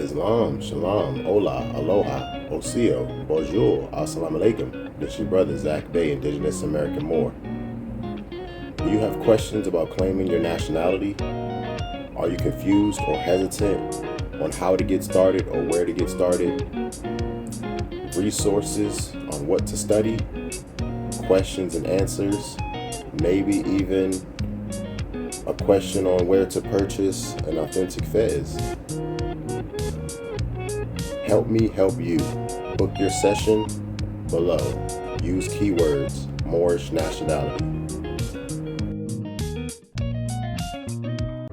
Islam, Shalom, Hola, Aloha, Osio, Bonjour, Assalamu Alaikum. This your brother Zach Bay, Indigenous American Moor. Do you have questions about claiming your nationality? Are you confused or hesitant on how to get started or where to get started? Resources on what to study, questions and answers, maybe even a question on where to purchase an authentic fez. Help me help you. Book your session below. Use keywords Moorish nationality.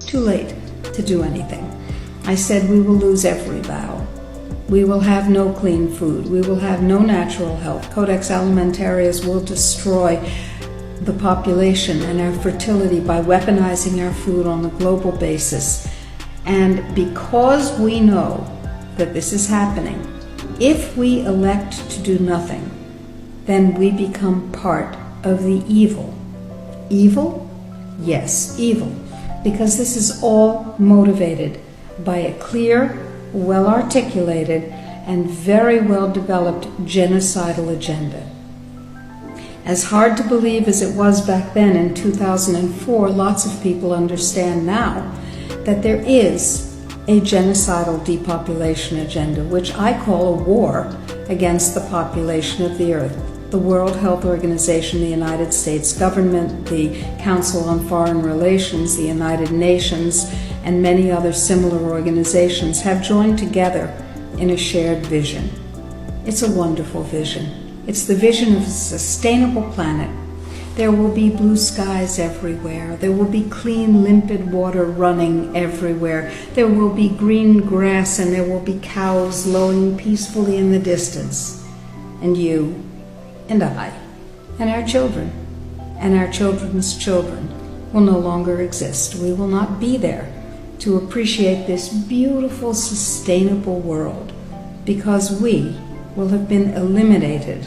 Too late to do anything. I said we will lose every vow. We will have no clean food. We will have no natural health. Codex Alimentarius will destroy the population and our fertility by weaponizing our food on a global basis. And because we know that this is happening, if we elect to do nothing, then we become part of the evil. Evil? Yes, evil. Because this is all motivated by a clear, well-articulated, and very well-developed genocidal agenda. As hard to believe as it was back then in 2004, lots of people understand now that there is a genocidal depopulation agenda, which I call a war against the population of the earth. The World Health Organization, the United States government, the Council on Foreign Relations, the United Nations, and many other similar organizations have joined together in a shared vision. It's a wonderful vision. It's the vision of a sustainable planet. There will be blue skies everywhere. There will be clean, limpid water running everywhere. There will be green grass, and there will be cows lowing peacefully in the distance. And you and I and our children and our children's children will no longer exist. We will not be there to appreciate this beautiful, sustainable world because we will have been eliminated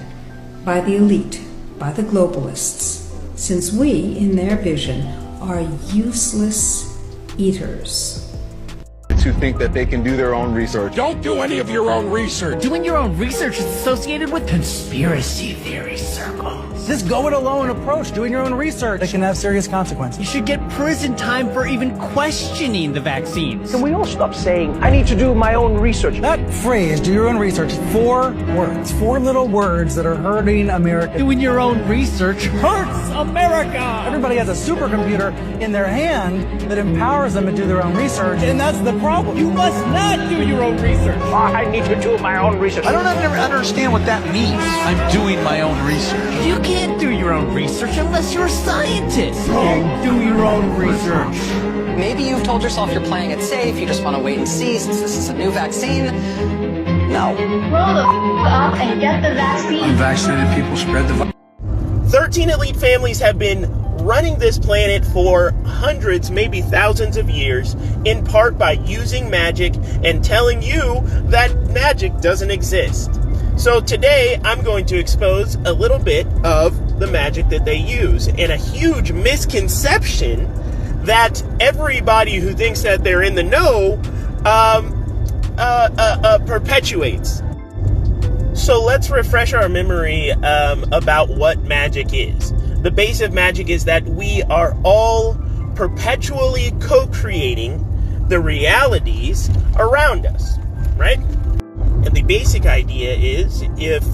by the elite, by the globalists, since we, in their vision, are useless eaters. Who think that they can do their own research. Don't do any of your own research. Doing your own research is associated with conspiracy theory circles. This go-it-alone approach, doing your own research, that can have serious consequences. You should get prison time for even questioning the vaccines. Can we all stop saying, I need to do my own research? That phrase, do your own research, 4 words. 4 little words that are hurting America. Doing your own research hurts America! Everybody has a supercomputer in their hand that empowers them to do their own research, and that's the problem. You must not do your own research. I need to do my own research. I don't ever understand what that means. I'm doing my own research. You can't do your own research unless you're a scientist. Do your own research. Maybe you've told yourself you're playing it safe, you just want to wait and see since this is a new vaccine. No. Grow the up and get the vaccine. Unvaccinated people spread the virus. 13 elite families have been running this planet for hundreds, maybe thousands of years, in part by using magic and telling you that magic doesn't exist. So today, I'm going to expose a little bit of the magic that they use and a huge misconception that everybody who thinks that they're in the know perpetuates. So let's refresh our memory about what magic is. The base of magic is that we are all perpetually co-creating the realities around us, right? And the basic idea is if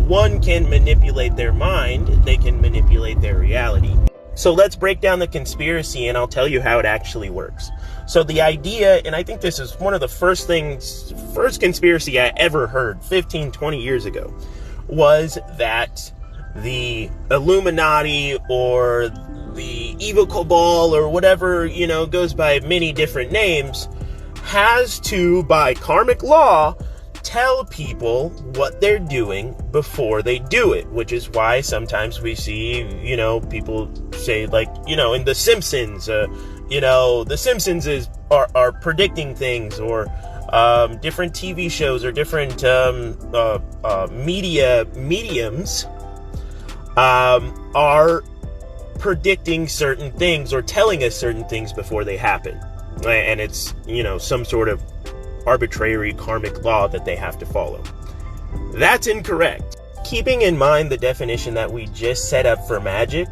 one can manipulate their mind, they can manipulate their reality. So let's break down the conspiracy and I'll tell you how it actually works. So the idea, and I think this is one of the first conspiracy I ever heard 15, 20 years ago, was that the Illuminati or the evil cabal or whatever, goes by many different names, has to, by karmic law, tell people what they're doing before they do it, which is why sometimes we see, people say, like, in The Simpsons, The Simpsons are predicting things, or different TV shows or different mediums are predicting certain things or telling us certain things before they happen. And it's, some sort of arbitrary karmic law that they have to follow. That's incorrect. Keeping in mind the definition that we just set up for magic,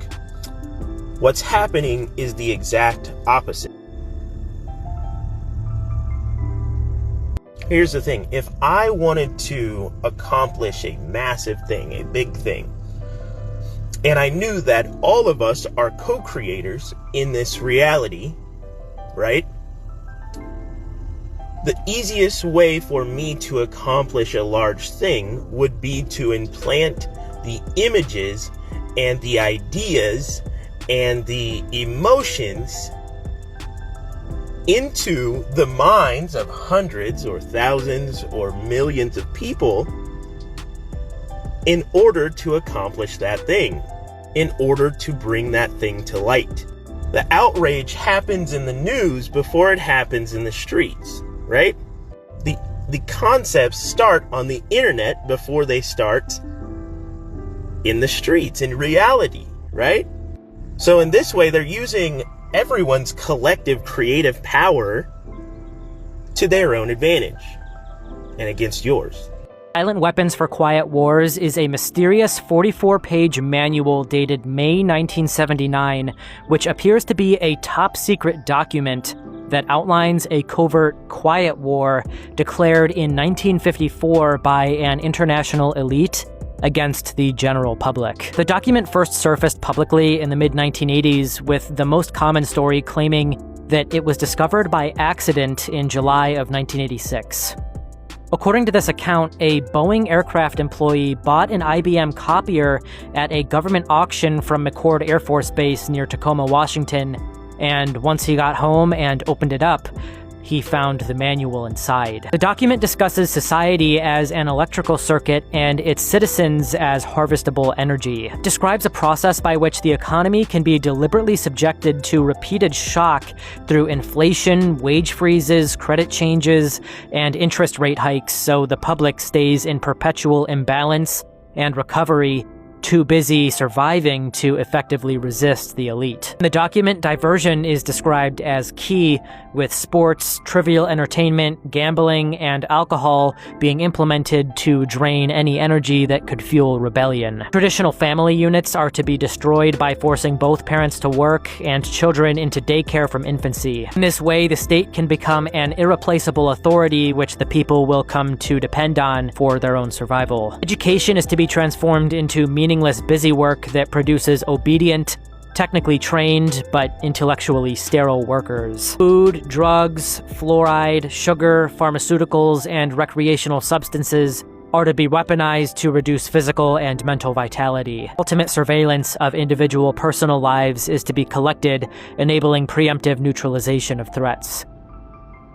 what's happening is the exact opposite. Here's the thing. If I wanted to accomplish a massive thing, a big thing, and I knew that all of us are co-creators in this reality, right? The easiest way for me to accomplish a large thing would be to implant the images and the ideas and the emotions into the minds of hundreds or thousands or millions of people in order to accomplish that thing, in order to bring that thing to light. The outrage happens in the news before it happens in the streets, right? The concepts start on the internet before they start in the streets, in reality, right? So in this way, they're using everyone's collective creative power to their own advantage and against yours. Silent Weapons for Quiet Wars is a mysterious 44-page manual dated May 1979, which appears to be a top-secret document that outlines a covert quiet war declared in 1954 by an international elite against the general public. The document first surfaced publicly in the mid-1980s, with the most common story claiming that it was discovered by accident in July of 1986. According to this account, a Boeing aircraft employee bought an IBM copier at a government auction from McChord Air Force Base near Tacoma, Washington, and once he got home and opened it up, he found the manual inside. The document discusses society as an electrical circuit and its citizens as harvestable energy. It describes a process by which the economy can be deliberately subjected to repeated shock through inflation, wage freezes, credit changes, and interest rate hikes, so the public stays in perpetual imbalance and recovery, too busy surviving to effectively resist the elite. In the document, diversion is described as key, with sports, trivial entertainment, gambling, and alcohol being implemented to drain any energy that could fuel rebellion. Traditional family units are to be destroyed by forcing both parents to work and children into daycare from infancy. In this way, the state can become an irreplaceable authority which the people will come to depend on for their own survival. Education is to be transformed into meaningless busy work that produces obedient, technically trained, but intellectually sterile workers. Food, drugs, fluoride, sugar, pharmaceuticals, and recreational substances are to be weaponized to reduce physical and mental vitality. Ultimate surveillance of individual personal lives is to be collected, enabling preemptive neutralization of threats.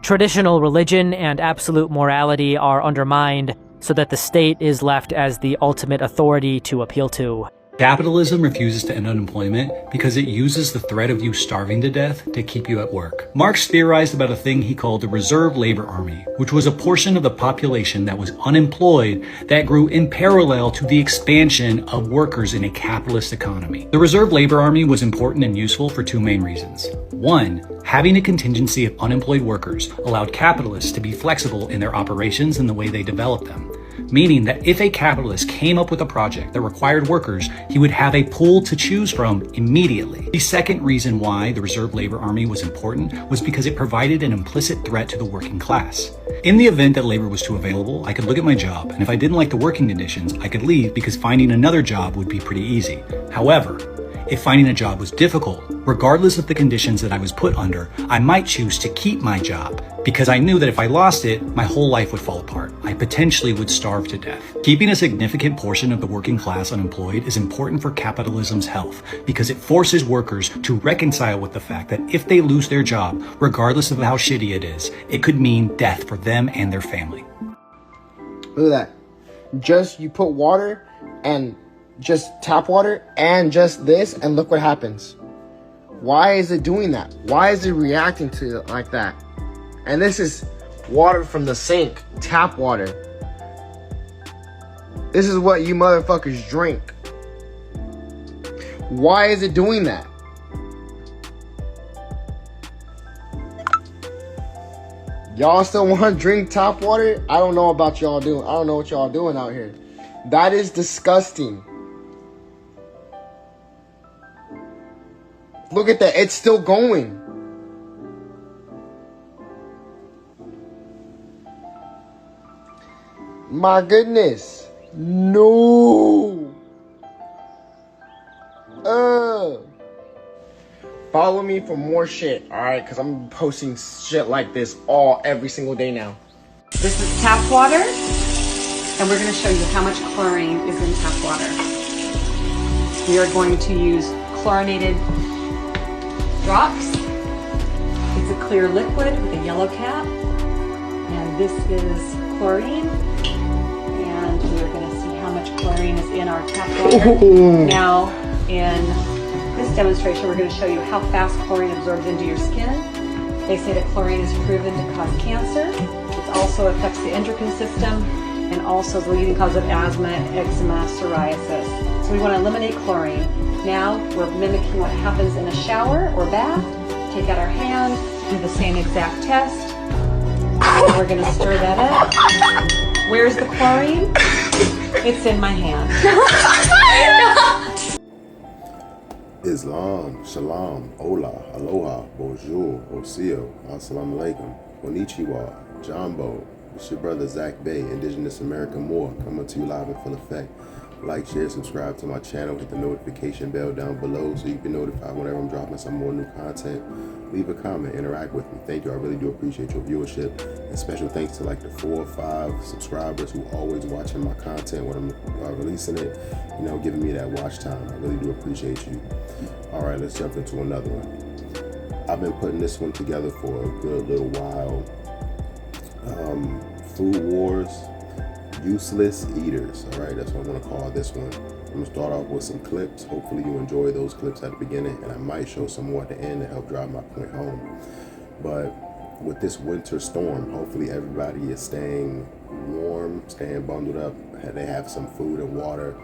Traditional religion and absolute morality are undermined so that the state is left as the ultimate authority to appeal to. Capitalism refuses to end unemployment because it uses the threat of you starving to death to keep you at work. Marx theorized about a thing he called the reserve labor army, which was a portion of the population that was unemployed that grew in parallel to the expansion of workers in a capitalist economy. The reserve labor army was important and useful for two main reasons. One, having a contingency of unemployed workers allowed capitalists to be flexible in their operations and the way they developed them. Meaning that if a capitalist came up with a project that required workers, he would have a pool to choose from immediately. The second reason why the reserve labor army was important was because it provided an implicit threat to the working class. In the event that labor was too available, I could look at my job, and if I didn't like the working conditions, I could leave because finding another job would be pretty easy. However, if finding a job was difficult, regardless of the conditions that I was put under, I might choose to keep my job because I knew that if I lost it, my whole life would fall apart. I potentially would starve to death. Keeping a significant portion of the working class unemployed is important for capitalism's health because it forces workers to reconcile with the fact that if they lose their job, regardless of how shitty it is, it could mean death for them and their family. Look at that. Just you put water and just tap water and just this, and look what happens. Why is it doing that? Why is it reacting to it like that? And this is water from the sink, tap water. This is what you motherfuckers drink. Why is it doing that? Y'all still want to drink tap water? I don't know about y'all doing. I don't know what y'all doing out here. That is disgusting. Look at that. It's still going. My goodness. No. Follow me for more shit, alright? Because I'm posting shit like this every single day now. This is tap water, and we're going to show you how much chlorine is in tap water. We are going to use chlorinated drops. It's a clear liquid with a yellow cap, and this is chlorine, and we are going to see how much chlorine is in our tap water. Now, in this demonstration, we're going to show you how fast chlorine absorbs into your skin. They say that chlorine is proven to cause cancer. It also affects the endocrine system and also is the leading cause of asthma, eczema, psoriasis. So we want to eliminate chlorine. Now we're mimicking what happens in a shower or bath. Take out our hand, do the same exact test. And we're going to stir that up. Where's the chlorine? It's in my hand. Islam, shalom, hola, aloha, bonjour, osio, assalamu alaikum, konnichiwa, jambo. It's your brother Zach Bay, Indigenous American Moor, coming to you live in full effect. Like, share, subscribe to my channel, hit the notification bell down below so you can be notified whenever I'm dropping some more new content. Leave a comment, interact with me. Thank you. I really do appreciate your viewership. And special thanks to like the 4 or 5 subscribers who always watching my content when I'm releasing it, you know, giving me that watch time. I really do appreciate you. All right, let's jump into another one. I've been putting this one together for a good little while. Food Wars, Useless Eaters. All right, that's what I want to call this one. I'm going to start off with some clips. Hopefully you enjoy those clips at the beginning, and I might show some more at the end to help drive my point home. But with this winter storm, hopefully everybody is staying warm, staying bundled up. They have some food and water.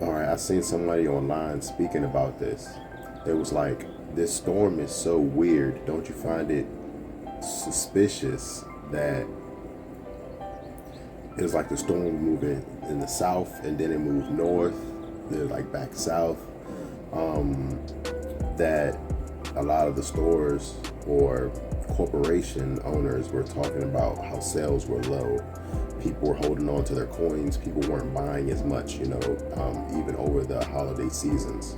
All right, I seen somebody online speaking about this. It was like, this storm is so weird. Don't you find it suspicious that it was like the storm moving in the south and then it moved north, then like back south, that a lot of the stores or corporation owners were talking about how sales were low. People were holding on to their coins. People weren't buying as much, you know, even over the holiday seasons.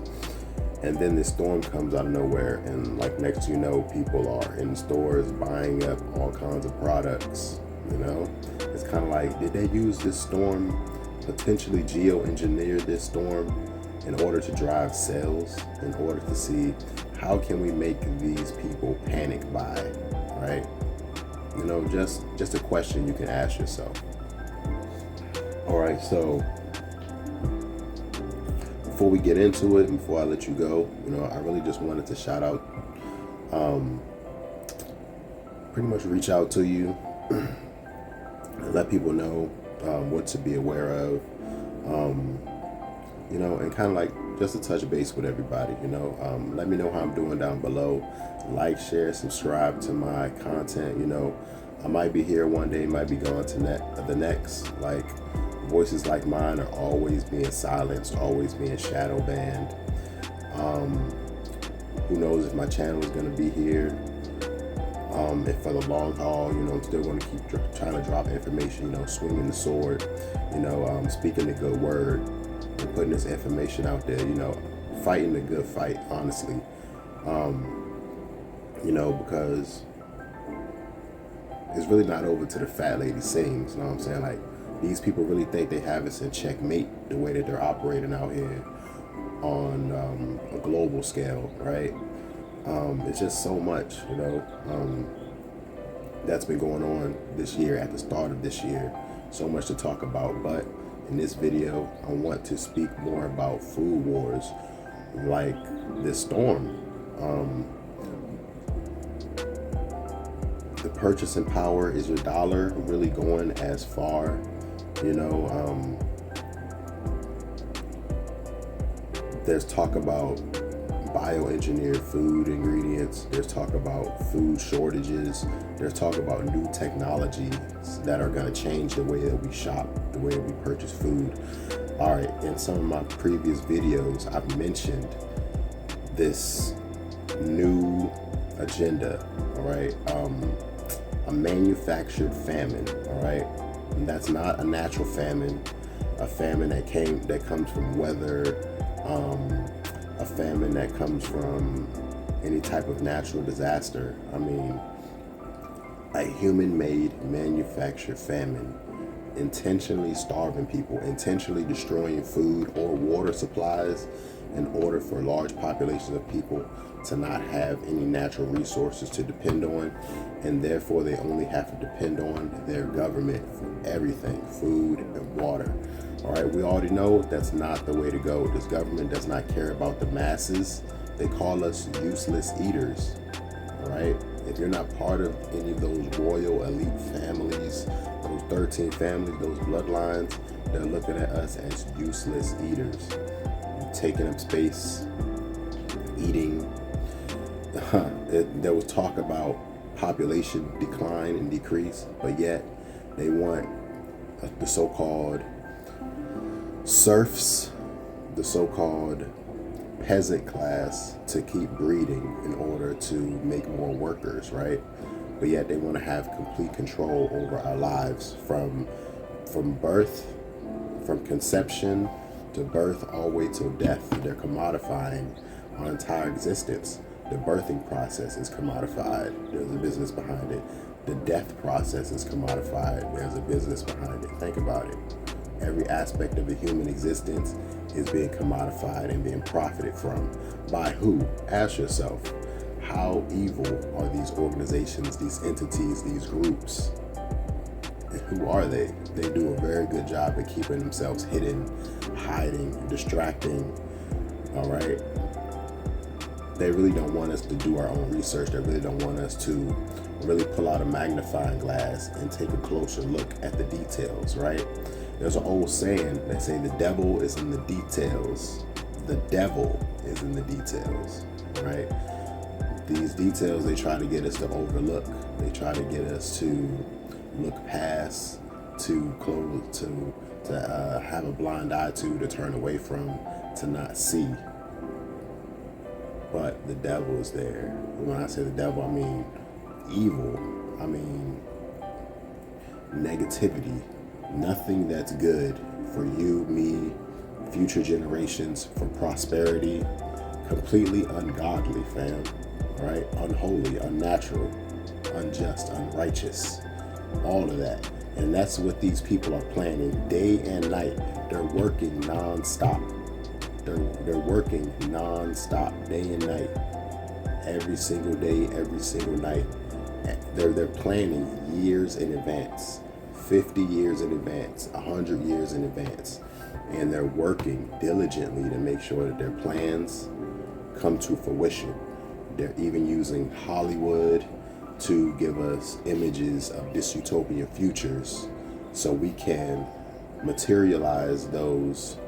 And then this storm comes out of nowhere, and like next you know, people are in stores buying up all kinds of products, you know? It's kind of like, did they use this storm, potentially geoengineer this storm in order to drive sales, in order to see how can we make these people panic buy, right? You know, just a question you can ask yourself. All right, so before we get into it, and before I let you go, you know, I really just wanted to shout out, pretty much reach out to you and let people know what to be aware of, you know, and kind of like just to touch base with everybody, you know. Let me know how I'm doing down below. Like, share, subscribe to my content, you know. I might be here one day, might be gone to the next. Like, voices like mine are always being silenced, always being shadow banned. Who knows if my channel is going to be here. If for the long haul, you know, I'm still going to keep trying to drop information, you know, swinging the sword, you know, speaking the good word and putting this information out there, you know, fighting the good fight, honestly. You know, because it's really not over till the fat lady sings, you know what I'm saying? Like, these people really think they have us in checkmate the way that they're operating out here on a global scale, right? It's just so much, you know, that's been going on this year, at the start of this year. So much to talk about, but in this video, I want to speak more about food wars, like this storm. The purchasing power, is your dollar really going as far? You know, there's talk about bioengineered food ingredients. There's talk about food shortages. There's talk about new technologies that are going to change the way that we shop, the way that we purchase food. All right, in some of my previous videos, I've mentioned this new agenda, all right? A manufactured famine, all right? And that's not a natural famine, a famine that comes from weather, a famine that comes from any type of natural disaster. I mean, a human-made manufactured famine, intentionally starving people, intentionally destroying food or water supplies in order for large populations of people to not have any natural resources to depend on, and therefore they only have to depend on their government for everything, food and water. All right, we already know that's not the way to go. This government does not care about the masses. They call us useless eaters. All right, if you're not part of any of those royal elite families, those 13 families, those bloodlines, they're looking at us as useless eaters, taking up space, eating. There was talk about population decline and decrease, but yet they want the so-called serfs, the so-called peasant class to keep breeding in order to make more workers, right? But yet they want to have complete control over our lives from birth, from conception to birth, all the way till death. They're commodifying our entire existence. The birthing process is commodified. There's a business behind it. The death process is commodified. There's a business behind it. Think about it. Every aspect of the human existence is being commodified and being profited from. By who? Ask yourself. How evil are these organizations, these entities, these groups? And who are they? They do a very good job at keeping themselves hidden, hiding, distracting, all right? They really don't want us to do our own research. They really don't want us to really pull out a magnifying glass and take a closer look at the details, right? There's an old saying that say the devil is in the details. The devil is in the details, right? These details they try to get us to overlook. They try to get us to look past, to close, to have a blind eye to turn away from, to not see. But the devil is there. When I say the devil, I mean evil. I mean negativity. Nothing that's good for you, me, future generations, for prosperity. Completely ungodly, fam. Right? Unholy, unnatural, unjust, unrighteous. All of that. And that's what these people are planning day and night. They're working non-stop. They're working non-stop, day and night. Every single day, every single night. They're planning years in advance. 50 years in advance, 100 years in advance. And they're working diligently to make sure that their plans come to fruition. They're even using Hollywood to give us images of dystopian futures so we can materialize those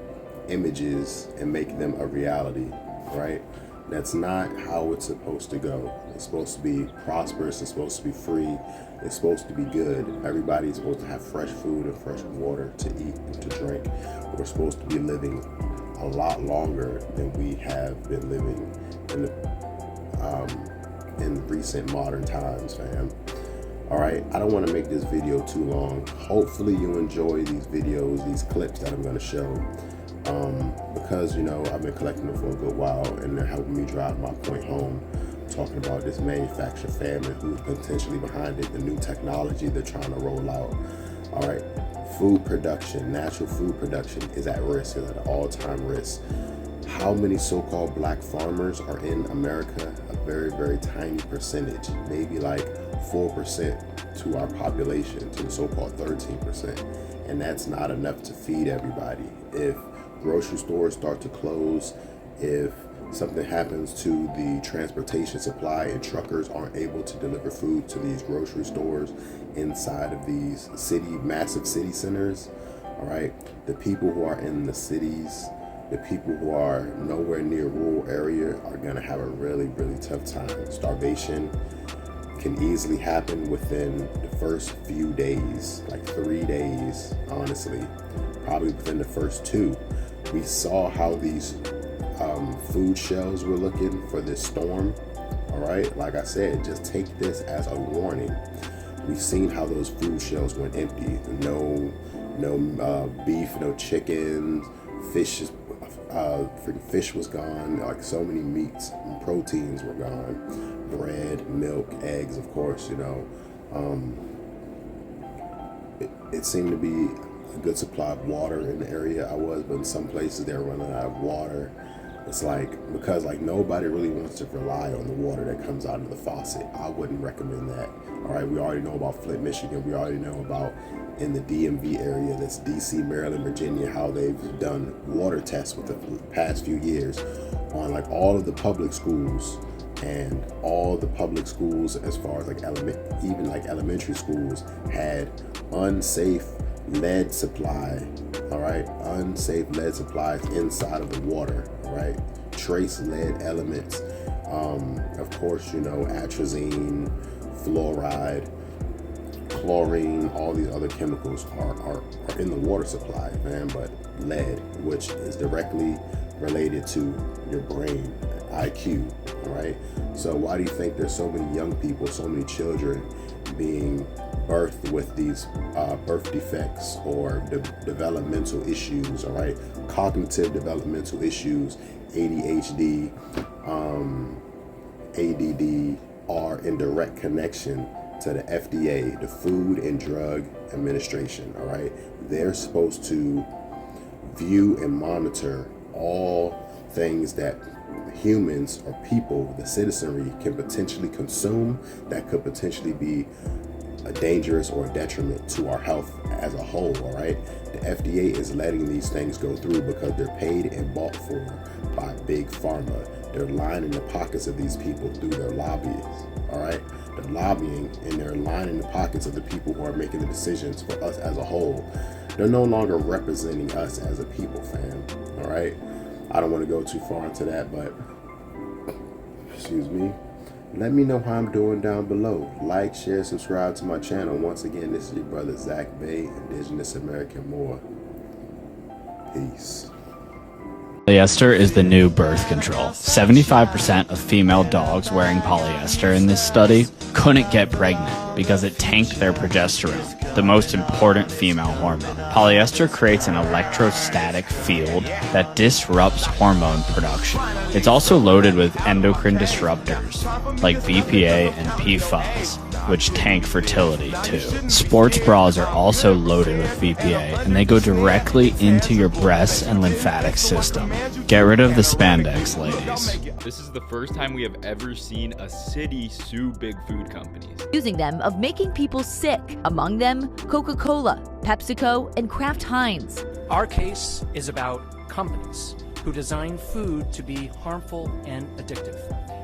images and make them a reality, right? That's not how it's supposed to go. It's supposed to be prosperous, it's supposed to be free, it's supposed to be good. Everybody's supposed to have fresh food and fresh water to eat and to drink. We're supposed to be living a lot longer than we have been living in recent modern times, fam. All right, I don't want to make this video too long. Hopefully you enjoy these videos, these clips that I'm going to show, because, you know, I've been collecting them for a good while and they're helping me drive my point home, talking about this manufactured famine, who's potentially behind it, the new technology they're trying to roll out. All right, food production, natural food production is at risk, is at an all-time risk. How many so-called black farmers are in America? A very, very tiny percentage, maybe like 4% to our population, to the so-called 13%. And that's not enough to feed everybody. If grocery stores start to close, if something happens to the transportation supply and truckers aren't able to deliver food to these grocery stores inside of these massive city centers, all right, the people who are in the cities the people who are nowhere near rural area are going to have a really, really tough time. Starvation can easily happen within the first few days, like 3 days, honestly, probably within the first 2. We saw how these food shelves were looking for this storm. All right, like I said, just take this as a warning. We've seen how those food shelves went empty. No beef, no chickens, fish. Freaking fish was gone. Like so many meats and proteins were gone. Bread, milk, eggs, of course. You know, it seemed to be a good supply of water in the area I was, but in some places they're running out of water. It's like, because like nobody really wants to rely on the water that comes out of the faucet. I wouldn't recommend that. All right, we already know about Flint, Michigan. We already know about in the DMV area, that's DC, Maryland, Virginia, how they've done water tests with the past few years on like all of the public schools, and all the public schools, as far as like even like elementary schools, had unsafe lead supply. All right, unsafe lead supplies inside of the water. All right, trace lead elements. Of course, you know, atrazine, fluoride, chlorine, all these other chemicals are in the water supply, man. But lead, which is directly related to your brain, IQ. All right. So why do you think there's so many young people, so many children being birthed with these birth defects or developmental issues? All right, cognitive developmental issues, ADHD, ADD are in direct connection to the FDA, the Food and Drug Administration. All right, they're supposed to view and monitor all things that humans or people, the citizenry, can potentially consume that could potentially be a dangerous or a detriment to our health as a whole. All right, the FDA is letting these things go through because they're paid and bought for by big pharma. They're lining the pockets of these people through their lobbyists. All right, they're lobbying and they're lining the pockets of the people who are making the decisions for us as a whole. They're no longer representing us as a people, fam. All right, I don't want to go too far into that, but excuse me. Let me know how I'm doing down below. Like, share, subscribe to my channel. Once again, this is your brother Zach Bay, Indigenous American Moor. Peace. Polyester is the new birth control. 75% of female dogs wearing polyester in this study couldn't get pregnant because it tanked their progesterone, the most important female hormone. Polyester creates an electrostatic field that disrupts hormone production. It's also loaded with endocrine disruptors like BPA and PFAS, which tank fertility too. Sports bras are also loaded with BPA, and they go directly into your breasts and lymphatic system. Get rid of the spandex, ladies. This is the first time we have ever seen a city sue big food companies. Accusing them of making people sick, among them Coca-Cola, PepsiCo, and Kraft Heinz. Our case is about companies who design food to be harmful and addictive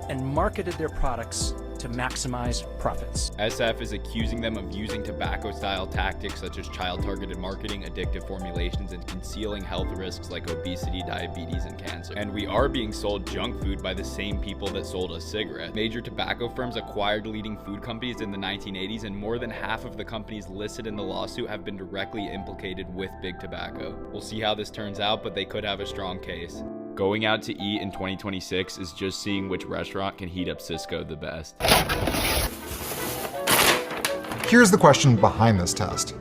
and marketed their products to maximize profits. SF is accusing them of using tobacco-style tactics such as child-targeted marketing, addictive formulations, and concealing health risks like obesity, diabetes, and cancer. And we are being sold junk food by the same people that sold us cigarettes. Major tobacco firms acquired leading food companies in the 1980s, and more than half of the companies listed in the lawsuit have been directly implicated with big tobacco. We'll see how this turns out, but they could have a strong case. Going out to eat in 2026 is just seeing which restaurant can heat up Cisco the best. Here's the question behind this test.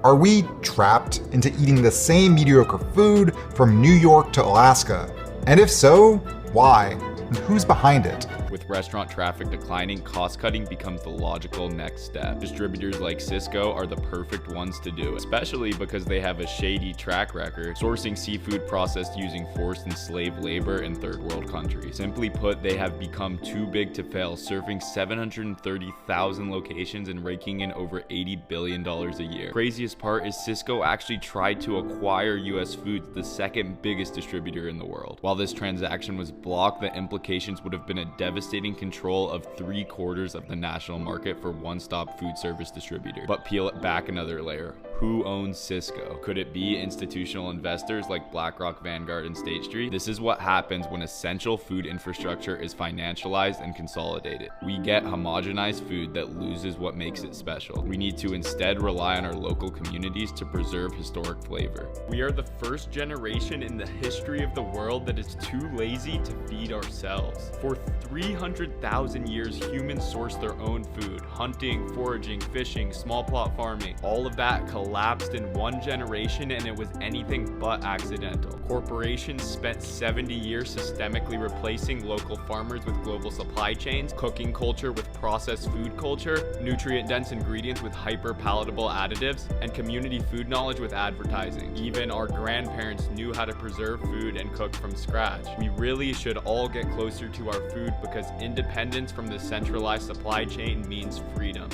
Are we trapped into eating the same mediocre food from New York to Alaska? And if so, why? And who's behind it? With restaurant traffic declining, cost-cutting becomes the logical next step. Distributors like Cisco are the perfect ones to do it, especially because they have a shady track record sourcing seafood processed using forced and slave labor in third world countries. Simply put, they have become too big to fail, serving 730,000 locations and raking in over $80 billion a year. Craziest part is Cisco actually tried to acquire US Foods, the second biggest distributor in the world. While this transaction was blocked, the implications would have been a devastating control of 3/4 of the national market for one-stop food service distributor. But peel it back another layer. Who owns Cisco? Could it be institutional investors like BlackRock, Vanguard, and State Street? This is what happens when essential food infrastructure is financialized and consolidated. We get homogenized food that loses what makes it special. We need to instead rely on our local communities to preserve historic flavor. We are the first generation in the history of the world that is too lazy to feed ourselves. For 300,000 years, humans sourced their own food, hunting, foraging, fishing, small plot farming. All of that collapsed in one generation, and it was anything but accidental. Corporations spent 70 years systemically replacing local farmers with global supply chains, cooking culture with processed food culture, nutrient-dense ingredients with hyper-palatable additives, and community food knowledge with advertising. Even our grandparents knew how to preserve food and cook from scratch. We really should all get closer to our food because independence from the centralized supply chain means freedom.